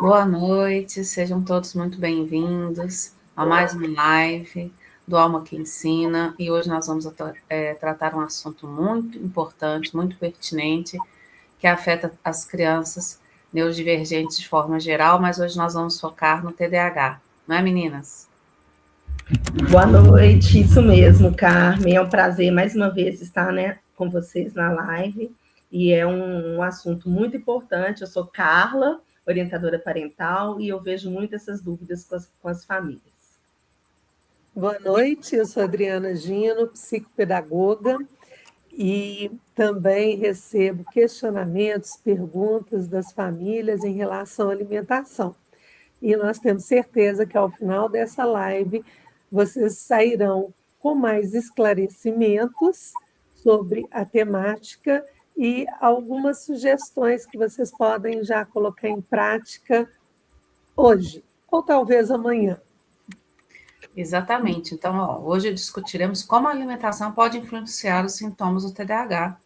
Boa noite, sejam todos muito bem-vindos a mais uma live do Alma que Ensina. E hoje nós vamos tratar um assunto muito importante, muito pertinente, que afeta as crianças neurodivergentes de forma geral, mas hoje nós vamos focar no TDAH, não é, meninas? Boa noite, isso mesmo, Carmen. É um prazer mais uma vez estar, né, com vocês na live. E é um assunto muito importante. Eu sou Carla, orientadora parental, e eu vejo muito essas dúvidas com as famílias. Boa noite, eu sou Adriana Gino, psicopedagoga, e também recebo questionamentos, perguntas das famílias em relação à alimentação. E nós temos certeza que ao final dessa live vocês sairão com mais esclarecimentos sobre a temática e algumas sugestões que vocês podem já colocar em prática hoje, ou talvez amanhã. Exatamente. Então, hoje discutiremos como a alimentação pode influenciar os sintomas do TDAH.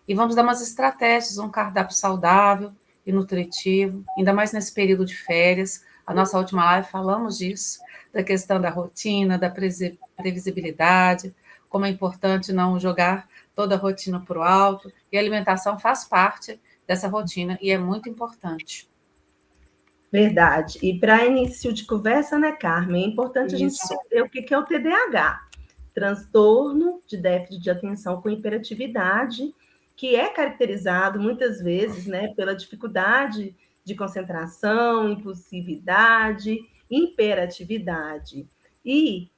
E vamos dar umas estratégias, um cardápio saudável e nutritivo, ainda mais nesse período de férias. A nossa última live falamos disso, da questão da rotina, da previsibilidade, como é importante não jogar toda a rotina para o alto. E a alimentação faz parte dessa rotina e é muito importante. Verdade. E para início de conversa, né, Carmen, é importante a gente entender o que é o TDAH. Transtorno de déficit de atenção com hiperatividade, que é caracterizado muitas vezes, né, pela dificuldade de concentração, impulsividade, hiperatividade. E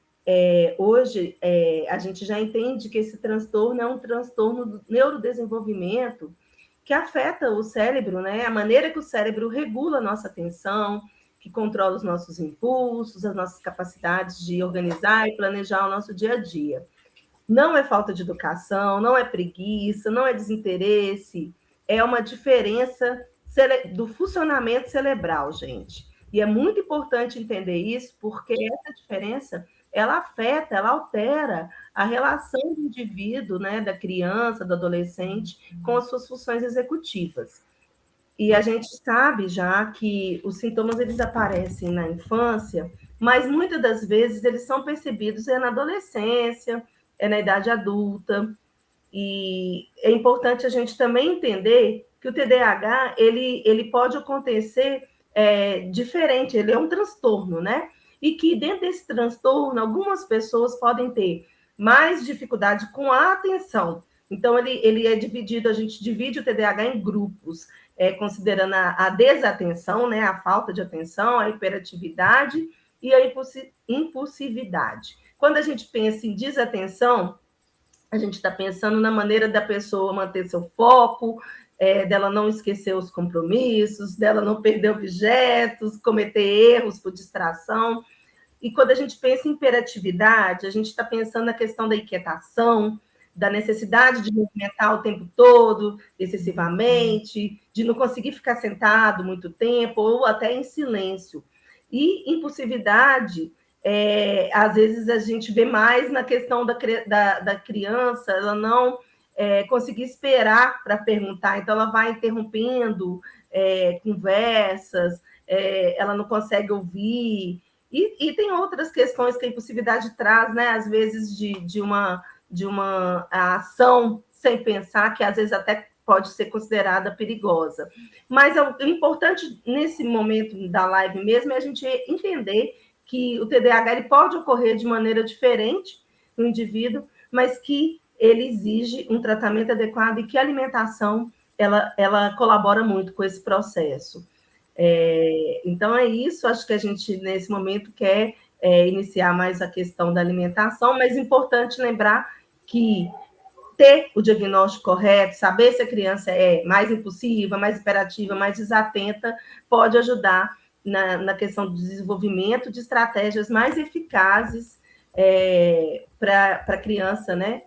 hoje a gente já entende que esse transtorno é um transtorno do neurodesenvolvimento que afeta o cérebro, né? A maneira que o cérebro regula a nossa atenção, que controla os nossos impulsos, as nossas capacidades de organizar e planejar o nosso dia a dia. Não é falta de educação, não é preguiça, não é desinteresse, é uma diferença do funcionamento cerebral, gente. E é muito importante entender isso, porque essa diferença ela afeta, ela altera a relação do indivíduo, né, da criança, do adolescente, com as suas funções executivas. E a gente sabe já que os sintomas eles aparecem na infância, mas muitas das vezes eles são percebidos na adolescência, na idade adulta. E é importante a gente também entender que o TDAH ele pode acontecer diferente, ele é um transtorno, né? E que dentro desse transtorno, algumas pessoas podem ter mais dificuldade com a atenção. Então, ele é dividido, a gente divide o TDAH em grupos, considerando a desatenção, né, a falta de atenção, a hiperatividade e a impulsividade. Quando a gente pensa em desatenção, a gente está pensando na maneira da pessoa manter seu foco, dela não esquecer os compromissos, dela não perder objetos, cometer erros por distração. E quando a gente pensa em hiperatividade, a gente está pensando na questão da inquietação, da necessidade de movimentar o tempo todo, excessivamente, de não conseguir ficar sentado muito tempo, ou até em silêncio. E impulsividade, às vezes a gente vê mais na questão da criança, ela não conseguir esperar para perguntar, então ela vai interrompendo conversas, ela não consegue ouvir. E tem outras questões que a impulsividade traz, né? Às vezes de uma ação sem pensar, que às vezes até pode ser considerada perigosa. Mas o importante nesse momento da live mesmo é a gente entender que o TDAH ele pode ocorrer de maneira diferente no indivíduo, mas que ele exige um tratamento adequado e que a alimentação ela colabora muito com esse processo. Então, é isso. Acho que a gente, nesse momento, quer iniciar mais a questão da alimentação, mas é importante lembrar que ter o diagnóstico correto, saber se a criança é mais impulsiva, mais hiperativa, mais desatenta, pode ajudar na questão do desenvolvimento de estratégias mais eficazes para a criança, né,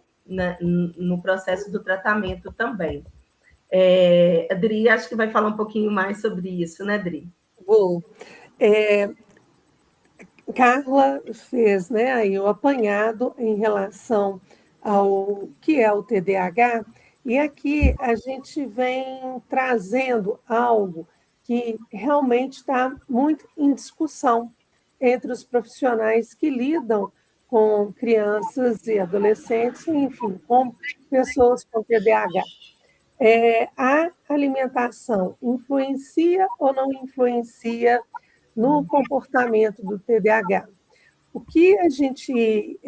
no processo do tratamento também. Adri, acho que vai falar um pouquinho mais sobre isso, né, Adri? Vou. Carla fez, né, aí o apanhado em relação ao que é o TDAH, e aqui a gente vem trazendo algo que realmente está muito em discussão entre os profissionais que lidam com crianças e adolescentes, enfim, com pessoas com TDAH. A alimentação influencia ou não influencia no comportamento do TDAH? O que a gente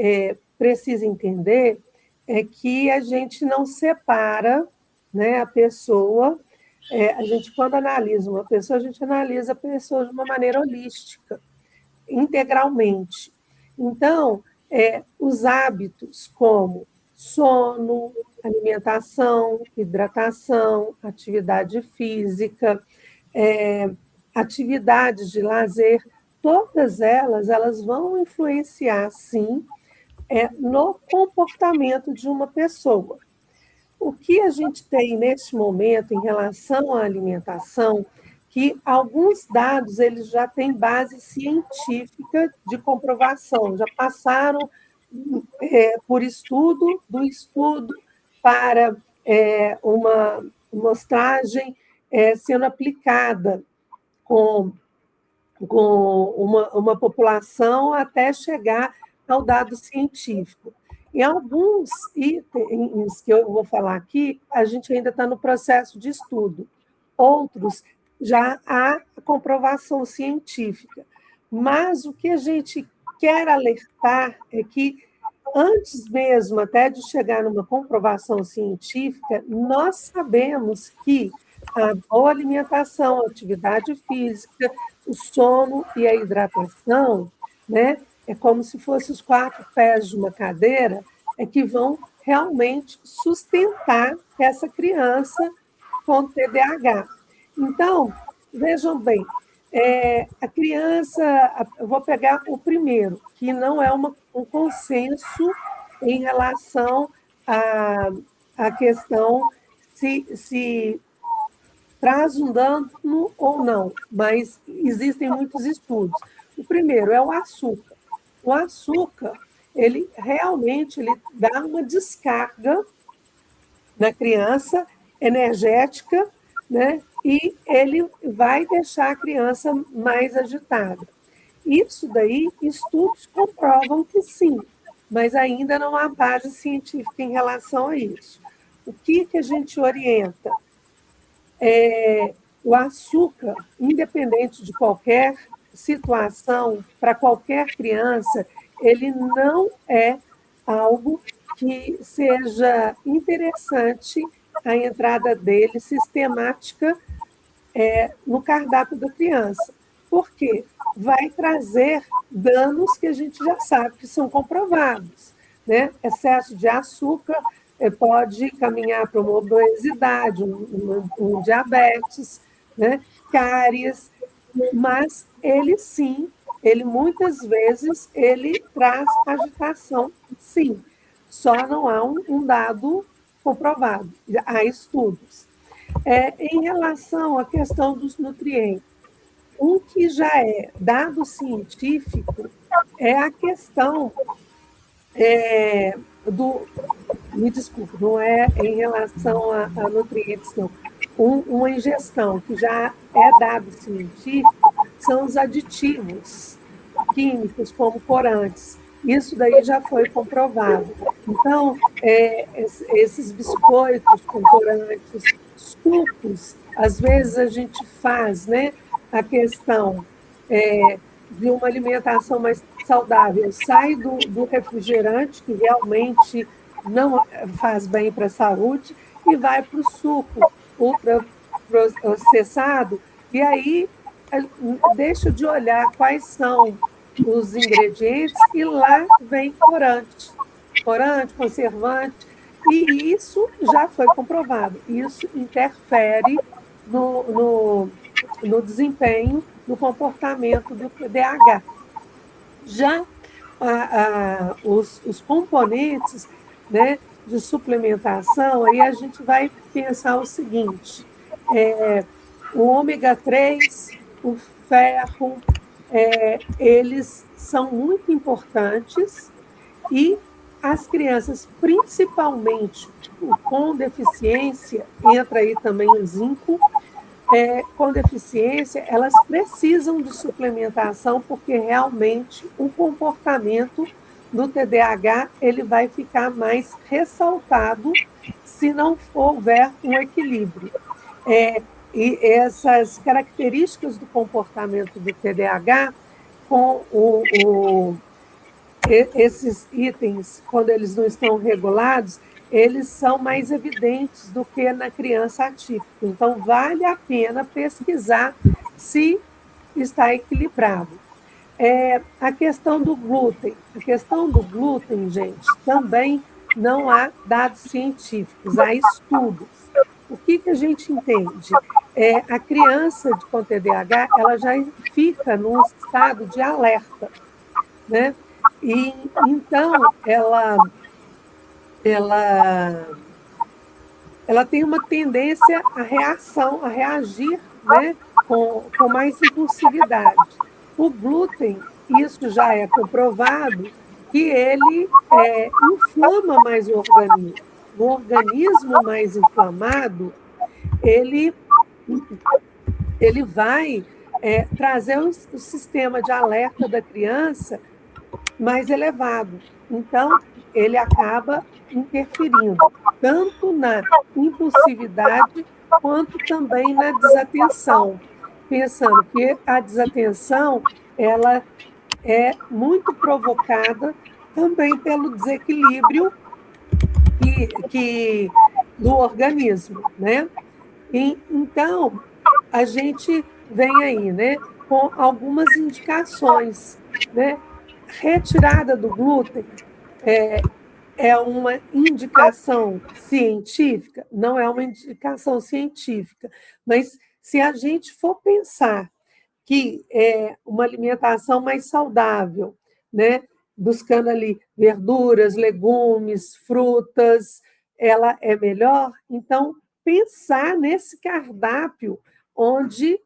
precisa entender é que a gente não separa, né, a pessoa. A gente, quando analisa uma pessoa, a gente analisa a pessoa de uma maneira holística, integralmente. Então, os hábitos como sono, alimentação, hidratação, atividade física, atividades de lazer, todas elas vão influenciar, sim, no comportamento de uma pessoa. O que a gente tem neste momento em relação à alimentação, que alguns dados eles já têm base científica de comprovação, já passaram por estudo, do estudo para uma amostragem sendo aplicada com uma população até chegar ao dado científico. Em alguns itens que eu vou falar aqui, a gente ainda está no processo de estudo. Outros, já há comprovação científica. Mas o que a gente quer alertar é que, antes mesmo até de chegar numa comprovação científica, nós sabemos que a boa alimentação, a atividade física, o sono e a hidratação, né, é como se fossem os 4 pés de uma cadeira, que vão realmente sustentar essa criança com TDAH. Então, vejam bem, a criança, eu vou pegar o primeiro, que não é um consenso em relação à questão se traz um dano ou não, mas existem muitos estudos. O primeiro é o açúcar. O açúcar, ele realmente dá uma descarga na criança energética, né? E ele vai deixar a criança mais agitada. Isso daí, estudos comprovam que sim, mas ainda não há base científica em relação a isso. O que a gente orienta? O açúcar, independente de qualquer situação, para qualquer criança, ele não é algo que seja interessante a entrada dele sistemática no cardápio da criança. Por quê? Vai trazer danos que a gente já sabe que são comprovados, né? Excesso de açúcar pode caminhar para uma obesidade, um diabetes, né? Cáries, mas ele sim, ele muitas vezes ele traz agitação, sim, só não há um dado comprovado, há estudos. Em relação à questão dos nutrientes, o que já é dado científico é a questão me desculpe, não é em relação a nutrientes, não. Uma ingestão que já é dado científico são os aditivos químicos, como corantes. Isso daí já foi comprovado. Então, esses biscoitos com corantes, sucos, às vezes a gente faz, né, a questão de uma alimentação mais saudável, sai do refrigerante, que realmente não faz bem para a saúde, e vai para o suco ultraprocessado, e aí deixa de olhar quais são os ingredientes, e lá vem corante, conservante, e isso já foi comprovado. Isso interfere no desempenho, no comportamento do TDAH. Já os componentes, né, de suplementação, aí a gente vai pensar o seguinte: o ômega 3, o ferro, eles são muito importantes, e as crianças, principalmente com deficiência, entra aí também o zinco, com deficiência, elas precisam de suplementação, porque realmente o comportamento do TDAH ele vai ficar mais ressaltado se não houver um equilíbrio. E essas características do comportamento do TDAH, com esses itens, quando eles não estão regulados, eles são mais evidentes do que na criança atípica. Então, vale a pena pesquisar se está equilibrado. A questão do glúten. A questão do glúten, gente, também não há dados científicos, há estudos. O que a gente entende? A criança com TDAH, ela já fica num estado de alerta, né? E então ela tem uma tendência a reagir, né, com mais impulsividade. O glúten, isso já é comprovado, que ele inflama mais o organismo. O organismo mais inflamado, ele vai trazer o sistema de alerta da criança mais elevado. Então, ele acaba interferindo tanto na impulsividade quanto também na desatenção, pensando que a desatenção ela é muito provocada também pelo desequilíbrio do organismo, né? Então, a gente vem aí, né, com algumas indicações, né? Retirada do glúten é uma indicação científica? Não é uma indicação científica, mas se a gente for pensar que é uma alimentação mais saudável, né, buscando ali verduras, legumes, frutas, ela é melhor, então pensar nesse cardápio onde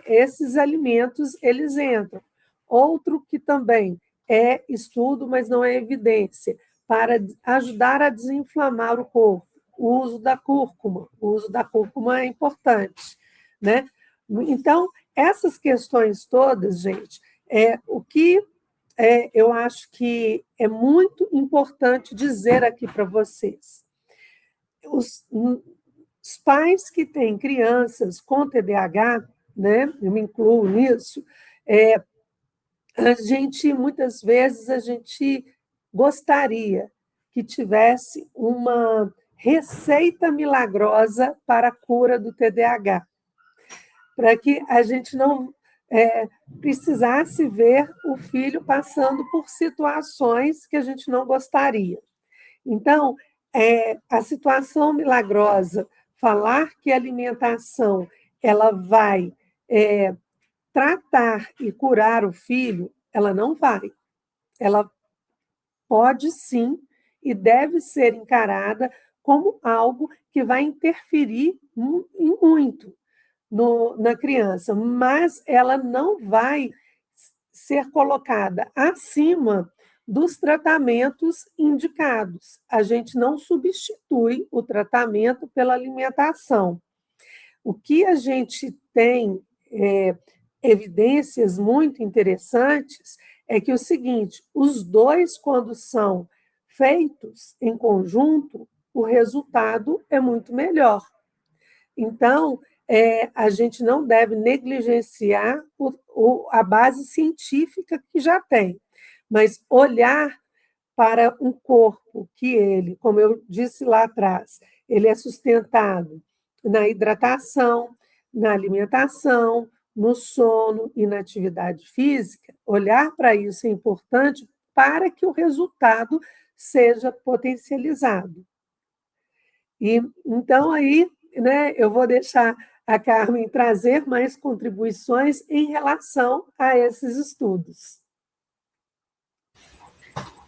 esses alimentos eles entram. Outro que também é estudo, mas não é evidência, para ajudar a desinflamar o corpo, o uso da cúrcuma. O uso da cúrcuma é importante, né? Então, essas questões todas, gente, o que eu acho que é muito importante dizer aqui para vocês. Os pais que têm crianças com TDAH, né, eu me incluo nisso, muitas vezes, a gente gostaria que tivesse uma receita milagrosa para a cura do TDAH, para que a gente não precisasse ver o filho passando por situações que a gente não gostaria. Então, a situação milagrosa, falar que a alimentação ela vai tratar e curar o filho, ela não vai. Ela pode sim e deve ser encarada como algo que vai interferir muito na criança, mas ela não vai ser colocada acima dos tratamentos indicados. A gente não substitui o tratamento pela alimentação. O que a gente tem evidências muito interessantes é que o seguinte, os dois, quando são feitos em conjunto, o resultado é muito melhor. Então, a gente não deve negligenciar a base científica que já tem, mas olhar para um corpo que ele, como eu disse lá atrás, ele é sustentado na hidratação, na alimentação, no sono e na atividade física, olhar para isso é importante para que o resultado seja potencializado. E então aí, né, eu vou deixar a Carmen trazer mais contribuições em relação a esses estudos.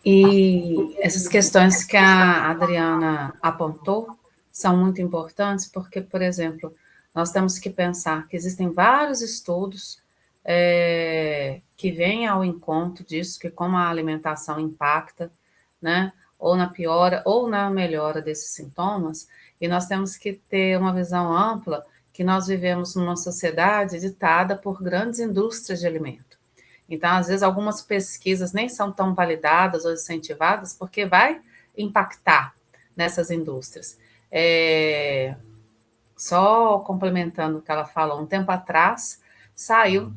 E essas questões que a Adriana apontou são muito importantes porque, por exemplo, nós temos que pensar que existem vários estudos que vêm ao encontro disso, que como a alimentação impacta, né, ou na piora ou na melhora desses sintomas, e nós temos que ter uma visão ampla que nós vivemos numa sociedade ditada por grandes indústrias de alimento. Então, às vezes, algumas pesquisas nem são tão validadas ou incentivadas, porque vai impactar nessas indústrias. Só complementando o que ela falou, um tempo atrás, saiu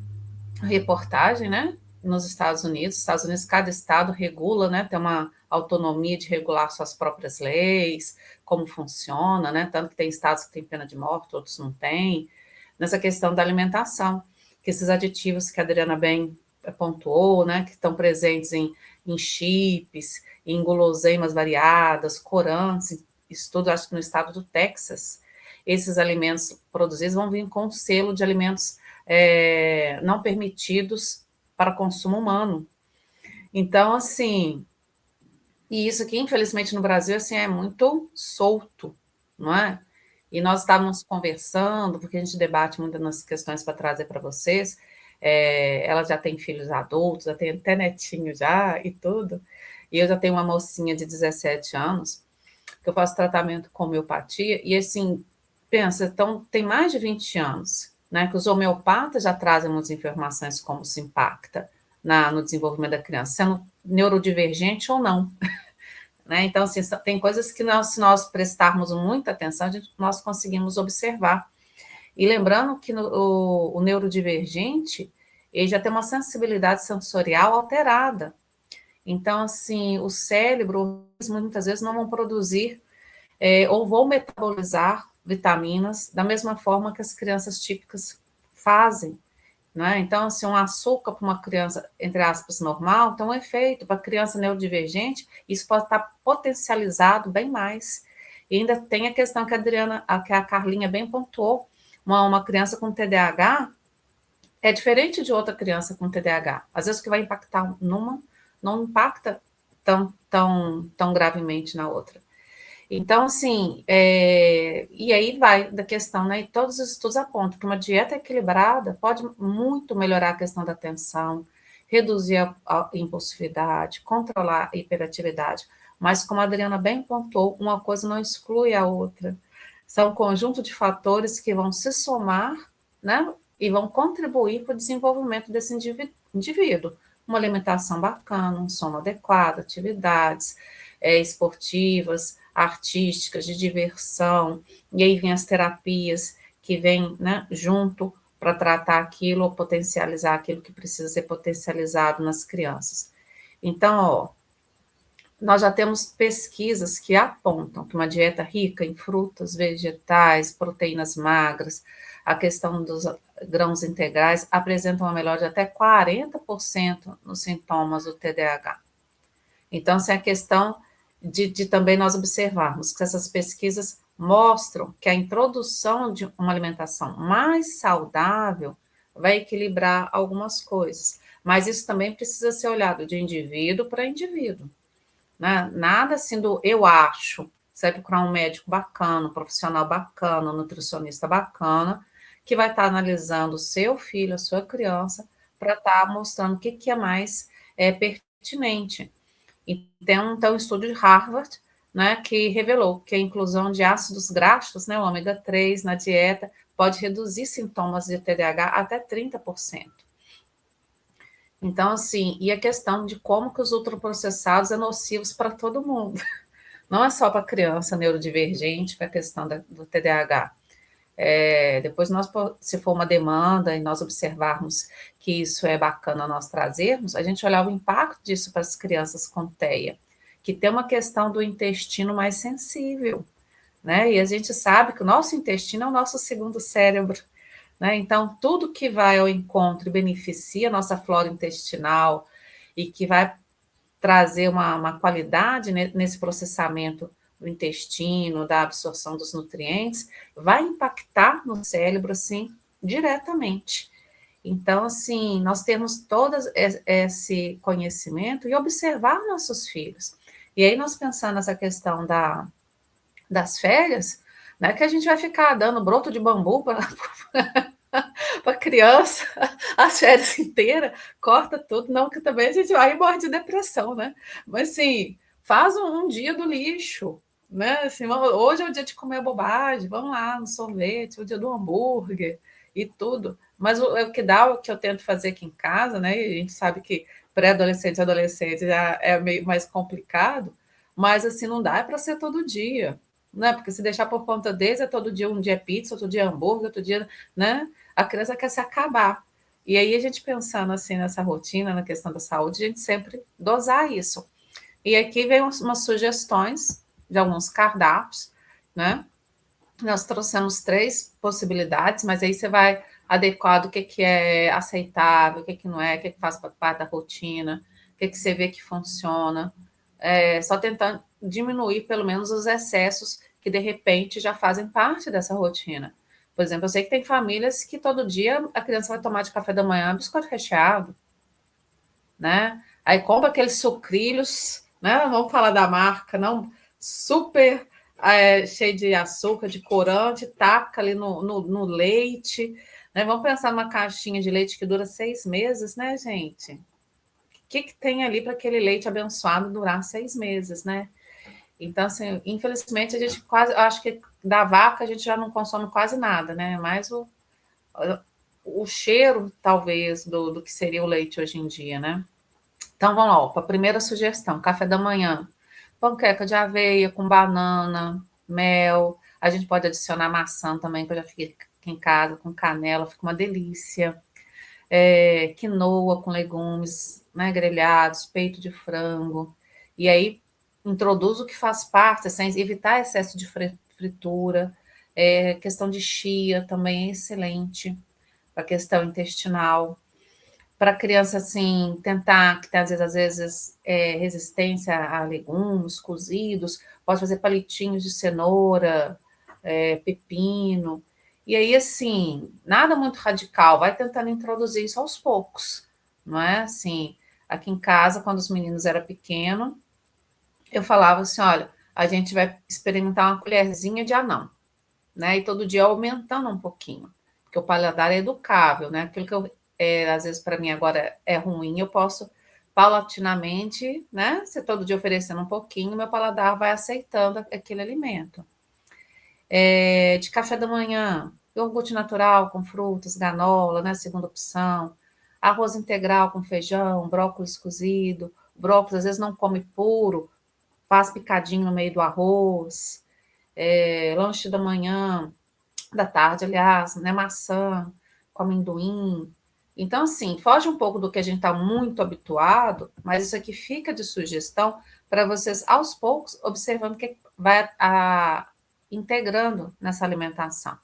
reportagem, né, nos Estados Unidos, cada estado regula, né, tem uma autonomia de regular suas próprias leis, como funciona, né, tanto que tem estados que têm pena de morte, outros não têm, nessa questão da alimentação, que esses aditivos que a Adriana bem pontuou, né, que estão presentes em chips, em guloseimas variadas, corantes, isso tudo acho que no estado do Texas, esses alimentos produzidos vão vir com o selo de alimentos não permitidos para consumo humano. Então, assim, e isso aqui, infelizmente, no Brasil, assim, é muito solto, não é? E nós estávamos conversando, porque a gente debate muito nas questões para trazer para vocês, ela já tem filhos adultos, já tem até netinho já e tudo, e eu já tenho uma mocinha de 17 anos, que eu faço tratamento com homeopatia, e assim, pensa, então tem mais de 20 anos, né, que os homeopatas já trazem muitas informações como se impacta no desenvolvimento da criança, sendo neurodivergente ou não. Né? Então, assim, tem coisas que se nós prestarmos muita atenção, nós conseguimos observar. E lembrando que o neurodivergente, ele já tem uma sensibilidade sensorial alterada. Então, assim, o cérebro, muitas vezes, não vão produzir ou vão metabolizar vitaminas da mesma forma que as crianças típicas fazem. Né? Então, assim, um açúcar para uma criança, entre aspas, normal, tem um efeito. Para a criança neurodivergente, isso pode estar potencializado bem mais. E ainda tem a questão que a Carlinha bem pontuou, uma criança com TDAH é diferente de outra criança com TDAH. Às vezes o que vai impactar numa não impacta tão gravemente na outra. Então, assim, e aí vai da questão, né? E todos os estudos apontam que uma dieta equilibrada pode muito melhorar a questão da atenção, reduzir a impulsividade, controlar a hiperatividade. Mas, como a Adriana bem pontuou, uma coisa não exclui a outra. São um conjunto de fatores que vão se somar, né? E vão contribuir para o desenvolvimento desse indivíduo. Uma alimentação bacana, um sono adequado, atividades esportivas, artísticas, de diversão, e aí vem as terapias que vêm, né, junto para tratar aquilo ou potencializar aquilo que precisa ser potencializado nas crianças. Então, ó, nós já temos pesquisas que apontam que uma dieta rica em frutas, vegetais, proteínas magras, a questão dos grãos integrais, apresenta uma melhora de até 40% nos sintomas do TDAH. Então, essa é a questão de também nós observarmos que essas pesquisas mostram que a introdução de uma alimentação mais saudável vai equilibrar algumas coisas, mas isso também precisa ser olhado de indivíduo para indivíduo, né? Nada assim do eu acho, você vai procurar um médico bacana, um profissional bacana, um nutricionista bacana, que vai estar analisando o seu filho, a sua criança, para estar mostrando o que é mais pertinente. E tem um estudo de Harvard, né, que revelou que a inclusão de ácidos graxos, né, o ômega 3 na dieta, pode reduzir sintomas de TDAH até 30%. Então, assim, e a questão de como que os ultraprocessados é nocivos para todo mundo. Não é só para criança neurodivergente, para a questão do TDAH. Depois, se for uma demanda e nós observarmos que isso é bacana nós trazermos, a gente olhar o impacto disso para as crianças com TEA, que tem uma questão do intestino mais sensível, né? E a gente sabe que o nosso intestino é o nosso segundo cérebro, né? Então, tudo que vai ao encontro e beneficia a nossa flora intestinal e que vai trazer uma qualidade nesse processamento do intestino, da absorção dos nutrientes, vai impactar no cérebro, assim, diretamente. Então, assim, nós temos todo esse conhecimento e observar nossos filhos. E aí, nós pensando nessa questão das férias, né, que a gente vai ficar dando broto de bambu para a criança as férias inteiras, corta tudo, não, que também a gente vai e morre de depressão, né? Mas, assim, faz um dia do lixo, né? Assim, hoje é o dia de comer bobagem, vamos lá no sorvete, o dia do hambúrguer e tudo. Mas o que dá, o que eu tento fazer aqui em casa, né? E a gente sabe que pré-adolescente e adolescente já é meio mais complicado, mas assim, não dá para ser todo dia, né? Porque se deixar por conta deles, é todo dia um dia pizza, outro dia hambúrguer, outro dia, né? A criança quer se acabar. E aí a gente pensando assim nessa rotina, na questão da saúde, a gente sempre dosar isso. E aqui vem umas sugestões de alguns cardápios, né? Nós trouxemos 3 possibilidades, mas aí você vai adequar do que é aceitável, o que não é, o que faz parte da rotina, o que você vê que funciona. Só tentando diminuir, pelo menos, os excessos que, de repente, já fazem parte dessa rotina. Por exemplo, eu sei que tem famílias que todo dia a criança vai tomar de café da manhã biscoito recheado, né? Aí compra aqueles sucrilhos, né? Vamos falar da marca, não? Super cheio de açúcar, de corante, taca ali no leite, né? Vamos pensar numa caixinha de leite que dura 6 meses, né, gente? O que tem ali para aquele leite abençoado durar 6 meses, né? Então, assim, infelizmente, a gente quase, acho que da vaca a gente já não consome quase nada, né? Mais o cheiro, talvez, do que seria o leite hoje em dia, né? Então, vamos lá, para a primeira sugestão, café da manhã. Panqueca de aveia com banana, mel. A gente pode adicionar maçã também, que eu já fiquei aqui em casa, com canela, fica uma delícia. Quinoa com legumes, né, grelhados, peito de frango. E aí, introduz o que faz parte, sem evitar excesso de fritura. Questão de chia também é excelente para a questão intestinal para a criança assim tentar que tem às vezes resistência a legumes cozidos, pode fazer palitinhos de cenoura, pepino. E aí assim, nada muito radical, vai tentando introduzir isso aos poucos, não é? Assim, aqui em casa, quando os meninos eram pequenos, eu falava assim, olha, a gente vai experimentar uma colherzinha de anão, né? E todo dia aumentando um pouquinho, porque o paladar é educável, né? Aquilo que às vezes para mim agora é ruim, eu posso paulatinamente, né? Se todo dia oferecendo um pouquinho, meu paladar vai aceitando aquele alimento. De café da manhã, iogurte natural com frutas, granola, né? Segunda opção. Arroz integral com feijão, brócolis cozido. Brócolis às vezes não come puro, faz picadinho no meio do arroz. Lanche da manhã, da tarde, aliás, né? Maçã com amendoim. Então, assim, foge um pouco do que a gente está muito habituado, mas isso aqui fica de sugestão para vocês, aos poucos, observando o que vai integrando nessa alimentação.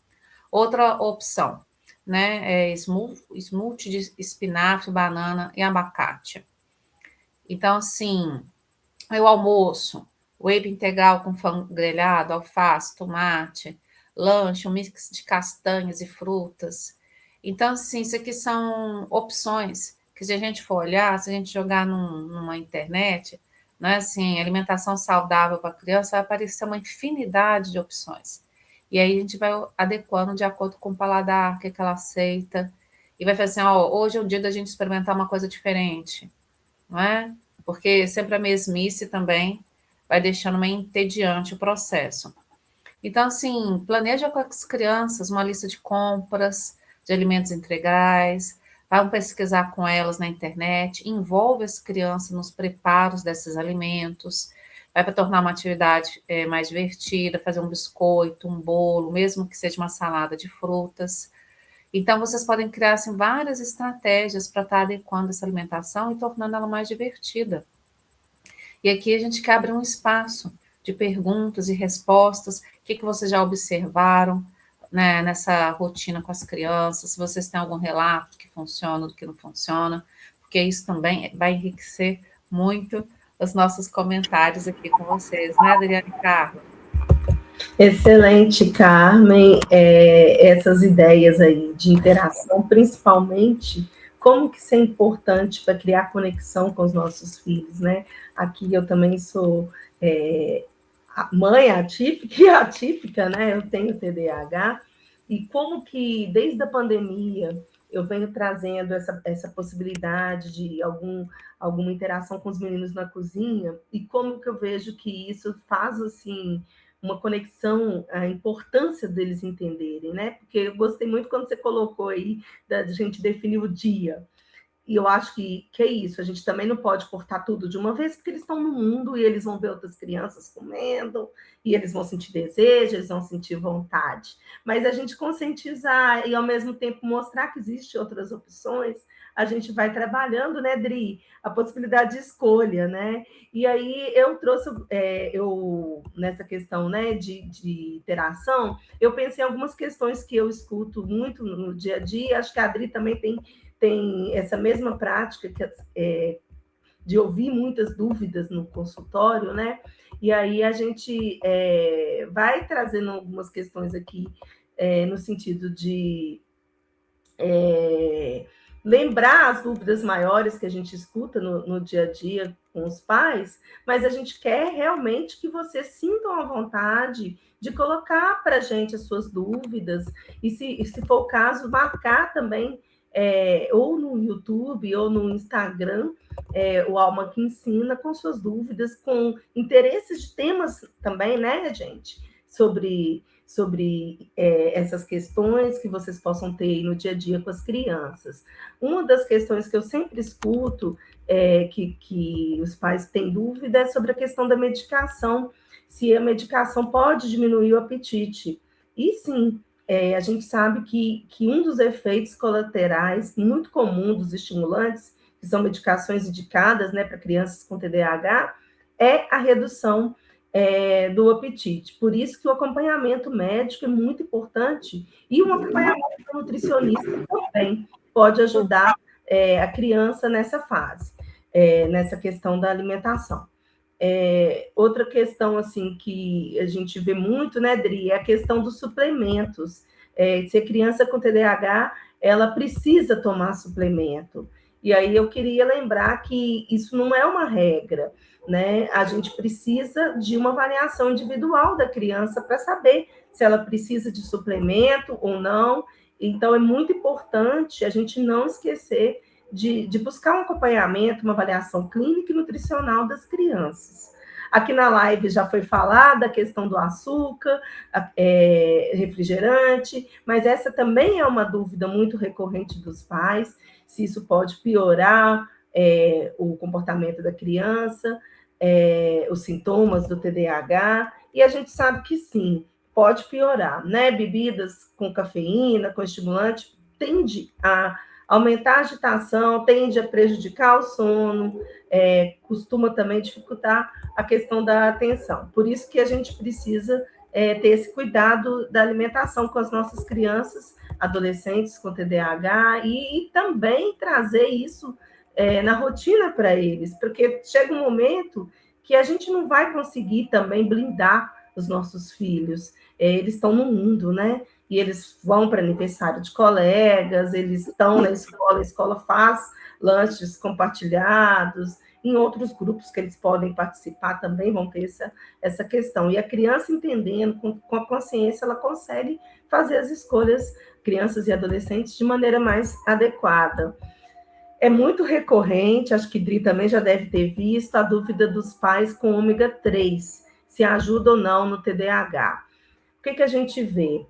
Outra opção, né, smoothie de espinafre, banana e abacate. Então, assim, o almoço, whey integral com frango grelhado, alface, tomate, lanche, um mix de castanhas e frutas. Então, assim, isso aqui são opções que se a gente for olhar, se a gente jogar numa internet, né, assim, alimentação saudável para criança, vai aparecer uma infinidade de opções. E aí a gente vai adequando de acordo com o paladar, o que ela aceita. E vai fazer assim, ó, hoje é o dia da gente experimentar uma coisa diferente, não é? Porque sempre a mesmice também vai deixando meio entediante o processo. Então, assim, planeja com as crianças uma lista de compras de alimentos integrais, vão pesquisar com elas na internet, envolve as crianças nos preparos desses alimentos, vai para tornar uma atividade mais divertida, fazer um biscoito, um bolo, mesmo que seja uma salada de frutas. Então, vocês podem criar assim, várias estratégias para estar adequando essa alimentação e tornando ela mais divertida. E aqui a gente quer abrir um espaço de perguntas e respostas. O que vocês já observaram, né, nessa rotina com as crianças? Se vocês têm algum relato do que funciona, do que não funciona, porque isso também vai enriquecer muito os nossos comentários aqui com vocês, né, Adriana e Carla? Excelente, Carmen. Essas ideias aí de interação, principalmente, como que isso é importante para criar conexão com os nossos filhos, né? Aqui eu também sou mãe atípica e atípica, né? Eu tenho TDAH, e como que desde a pandemia eu venho trazendo essa possibilidade de alguma interação com os meninos na cozinha, e como que eu vejo que isso faz, assim, uma conexão, a importância deles entenderem, né? Porque eu gostei muito quando você colocou aí da gente definir o dia. E eu acho que é isso, a gente também não pode cortar tudo de uma vez, porque eles estão no mundo e eles vão ver outras crianças comendo, e eles vão sentir desejo, eles vão sentir vontade. Mas a gente conscientizar e, ao mesmo tempo, mostrar que existem outras opções, a gente vai trabalhando, né, Dri? A possibilidade de escolha, né? E aí eu trouxe, nessa questão, né, de interação, eu pensei em algumas questões que eu escuto muito no dia a dia, acho que a Dri também tem essa mesma prática de ouvir muitas dúvidas no consultório, né? E aí a gente vai trazendo algumas questões aqui no sentido de lembrar as dúvidas maiores que a gente escuta no dia a dia com os pais, mas a gente quer realmente que vocês sintam a vontade de colocar para a gente as suas dúvidas, e se for o caso, marcar também ou no YouTube ou no Instagram, o Alma que Ensina, com suas dúvidas, com interesses de temas também, né, gente? Sobre essas questões que vocês possam ter no dia a dia com as crianças. Uma das questões que eu sempre escuto, que os pais têm dúvida, é sobre a questão da medicação, se a medicação pode diminuir o apetite. E sim, a gente sabe que um dos efeitos colaterais muito comum dos estimulantes, que são medicações indicadas, né, para crianças com TDAH, é a redução do apetite. Por isso que o acompanhamento médico é muito importante, e um acompanhamento nutricionista também pode ajudar a criança nessa fase, nessa questão da alimentação. Outra questão, assim, que a gente vê muito, né, Dri, é a questão dos suplementos. Se a criança com TDAH, ela precisa tomar suplemento. E aí eu queria lembrar que isso não é uma regra, né? A gente precisa de uma avaliação individual da criança para saber se ela precisa de suplemento ou não. Então, é muito importante a gente não esquecer de buscar um acompanhamento, uma avaliação clínica e nutricional das crianças. Aqui na live já foi falada a questão do açúcar, refrigerante, mas essa também é uma dúvida muito recorrente dos pais, se isso pode piorar o comportamento da criança, os sintomas do TDAH, e a gente sabe que sim, pode piorar, né? Bebidas com cafeína, com estimulante, tende a aumentar a agitação, tende a prejudicar o sono, costuma também dificultar a questão da atenção. Por isso que a gente precisa ter esse cuidado da alimentação com as nossas crianças, adolescentes com TDAH, e também trazer isso na rotina para eles, porque chega um momento que a gente não vai conseguir também blindar os nossos filhos. Eles estão no mundo, né? E eles vão para aniversário de colegas, eles estão na escola, a escola faz lanches compartilhados, em outros grupos que eles podem participar também vão ter essa questão. E a criança entendendo, com a consciência, ela consegue fazer as escolhas, crianças e adolescentes, de maneira mais adequada. É muito recorrente, acho que Dri também já deve ter visto, a dúvida dos pais com ômega 3, se ajuda ou não no TDAH. O que a gente vê?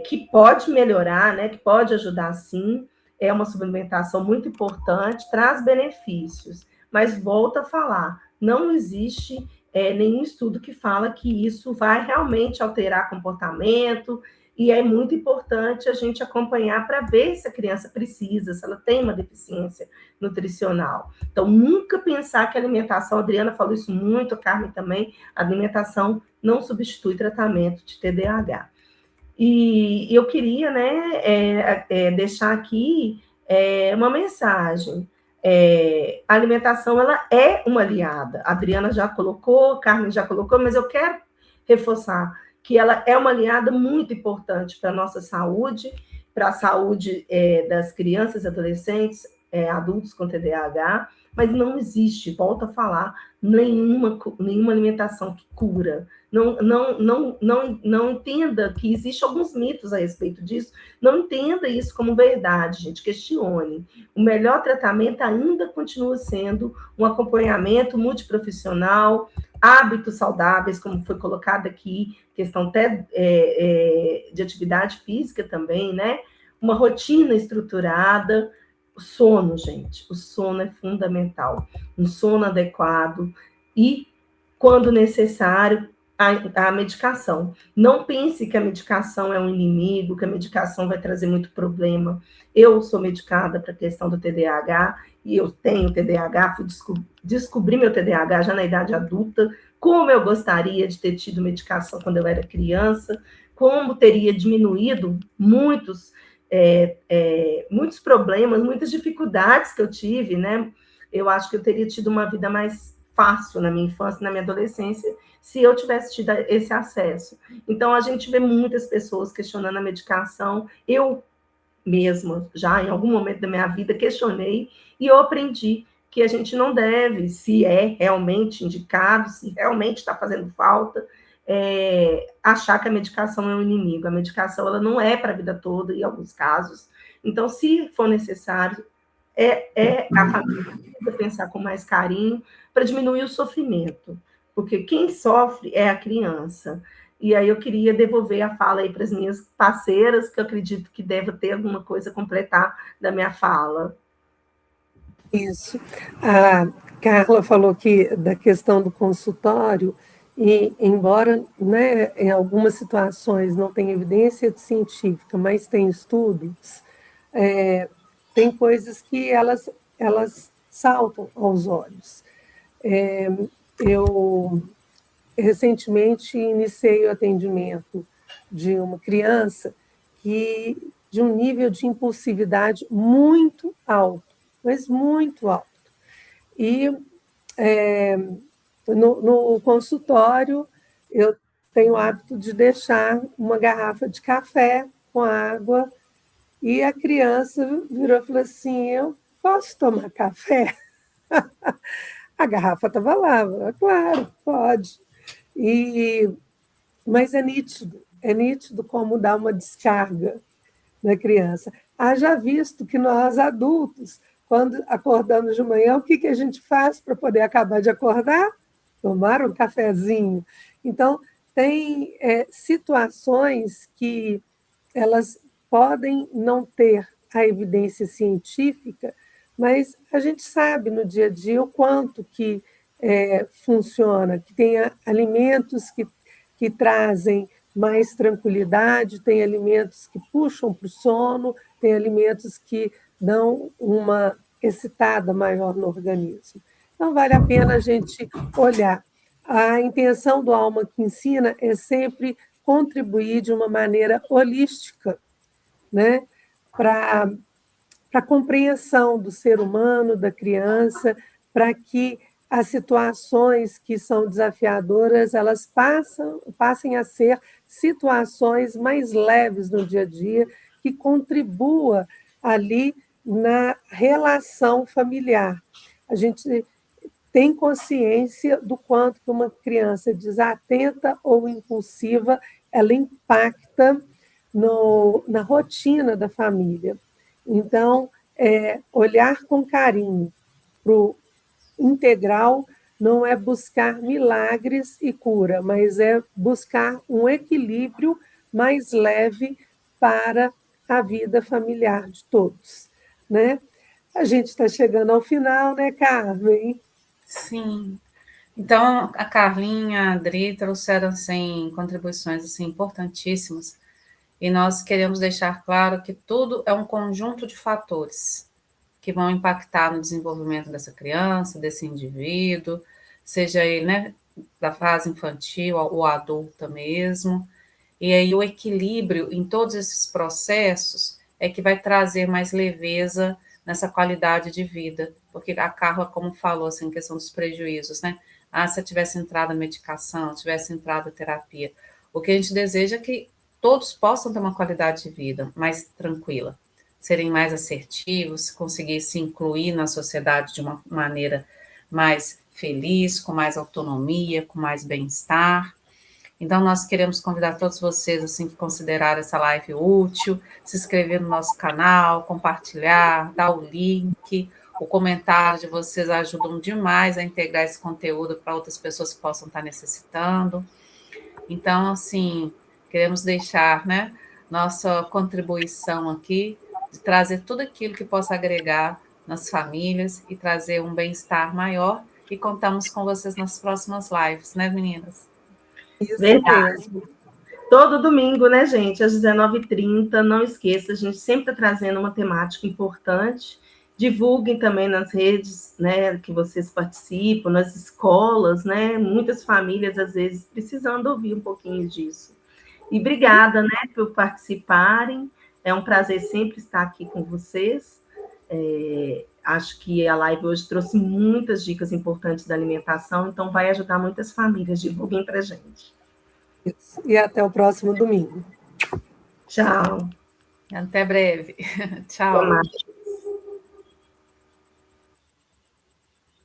Que pode melhorar, né? Que pode ajudar sim, é uma suplementação muito importante, traz benefícios, mas volta a falar, não existe nenhum estudo que fala que isso vai realmente alterar comportamento, e é muito importante a gente acompanhar para ver se a criança precisa, se ela tem uma deficiência nutricional. Então, nunca pensar que a alimentação, a Adriana falou isso muito, a Carmen também, a alimentação não substitui tratamento de TDAH. E eu queria, né, deixar aqui uma mensagem. A alimentação, ela é uma aliada. A Adriana já colocou, a Carmen já colocou, mas eu quero reforçar que ela é uma aliada muito importante para a nossa saúde, para a saúde das crianças, adolescentes, adultos com TDAH, mas não existe, volto a falar, nenhuma alimentação que cura. Não entenda que existem alguns mitos a respeito disso. Não entenda isso como verdade, gente. Questione. O melhor tratamento ainda continua sendo um acompanhamento multiprofissional, hábitos saudáveis, como foi colocado aqui, questão até de atividade física também, né? Uma rotina estruturada. O sono, gente. O sono é fundamental. Um sono adequado e, quando necessário, a medicação. Não pense que a medicação é um inimigo, que a medicação vai trazer muito problema. Eu sou medicada para a questão do TDAH, e eu tenho TDAH, descobri meu TDAH já na idade adulta, como eu gostaria de ter tido medicação quando eu era criança, como teria diminuído muitos problemas, muitas dificuldades que eu tive, né? Eu acho que eu teria tido uma vida mais fácil na minha infância, na minha adolescência, se eu tivesse tido esse acesso. Então, a gente vê muitas pessoas questionando a medicação. Eu mesma, já em algum momento da minha vida, questionei e eu aprendi que a gente não deve, se é realmente indicado, se realmente está fazendo falta, achar que a medicação é um inimigo. A medicação ela não é para a vida toda, em alguns casos. Então, se for necessário, a família precisa pensar com mais carinho para diminuir o sofrimento, porque quem sofre é a criança. E aí eu queria devolver a fala aí para as minhas parceiras, que eu acredito que deve ter alguma coisa a completar da minha fala. Isso. A Carla falou que da questão do consultório, e embora, né, em algumas situações não tenha evidência científica, mas tem estudos, tem coisas que elas saltam aos olhos. Eu recentemente iniciei o atendimento de uma criança de um nível de impulsividade muito alto, mas muito alto. E no consultório eu tenho o hábito de deixar uma garrafa de café com água e a criança virou e falou assim: eu posso tomar café? A garrafa estava lá, claro, pode. Mas é nítido como dá uma descarga na criança. Haja visto que nós, adultos, quando acordamos de manhã, o que a gente faz para poder acabar de acordar? Tomar um cafezinho. Então, tem situações que elas podem não ter a evidência científica, mas a gente sabe no dia a dia o quanto que funciona, que tem alimentos que trazem mais tranquilidade, tem alimentos que puxam para o sono, tem alimentos que dão uma excitada maior no organismo. Então, vale a pena a gente olhar. A intenção do Alma que Ensina é sempre contribuir de uma maneira holística, né, para a compreensão do ser humano, da criança, para que as situações que são desafiadoras, elas passem a ser situações mais leves no dia a dia, que contribua ali na relação familiar. A gente tem consciência do quanto que uma criança desatenta ou impulsiva, ela impacta na rotina da família. Então, olhar com carinho para o integral não é buscar milagres e cura, mas é buscar um equilíbrio mais leve para a vida familiar de todos, né? A gente está chegando ao final, né, Carmen? Sim. Então, a Carlinha, a Adri trouxeram assim, contribuições assim, importantíssimas, e nós queremos deixar claro que tudo é um conjunto de fatores que vão impactar no desenvolvimento dessa criança, desse indivíduo, seja ele, né, da fase infantil ou adulta mesmo. E aí o equilíbrio em todos esses processos é que vai trazer mais leveza nessa qualidade de vida, porque a Carla, como falou, assim, em questão dos prejuízos, né? Se eu tivesse entrado a medicação, tivesse entrado a terapia, o que a gente deseja é que todos possam ter uma qualidade de vida mais tranquila, serem mais assertivos, conseguir se incluir na sociedade de uma maneira mais feliz, com mais autonomia, com mais bem-estar. Então, nós queremos convidar todos vocês, assim, que consideraram essa live útil, se inscrever no nosso canal, compartilhar, dar o link, o comentário de vocês ajudam demais a integrar esse conteúdo para outras pessoas que possam estar necessitando. Então, assim, queremos deixar, né, nossa contribuição aqui, de trazer tudo aquilo que possa agregar nas famílias e trazer um bem-estar maior, e contamos com vocês nas próximas lives, né, meninas? Isso Verdade. mesmo. Todo domingo, né, gente, às 19h30, não esqueça, a gente sempre está trazendo uma temática importante. Divulguem também nas redes, né, que vocês participam, nas escolas, né, muitas famílias, às vezes, precisando ouvir um pouquinho disso. E obrigada, né, por participarem, é um prazer sempre estar aqui com vocês. Acho que a live hoje trouxe muitas dicas importantes da alimentação, então vai ajudar muitas famílias. Divulguem para a gente. Isso. E até o próximo domingo. Tchau. Até breve. Tchau. Tomara.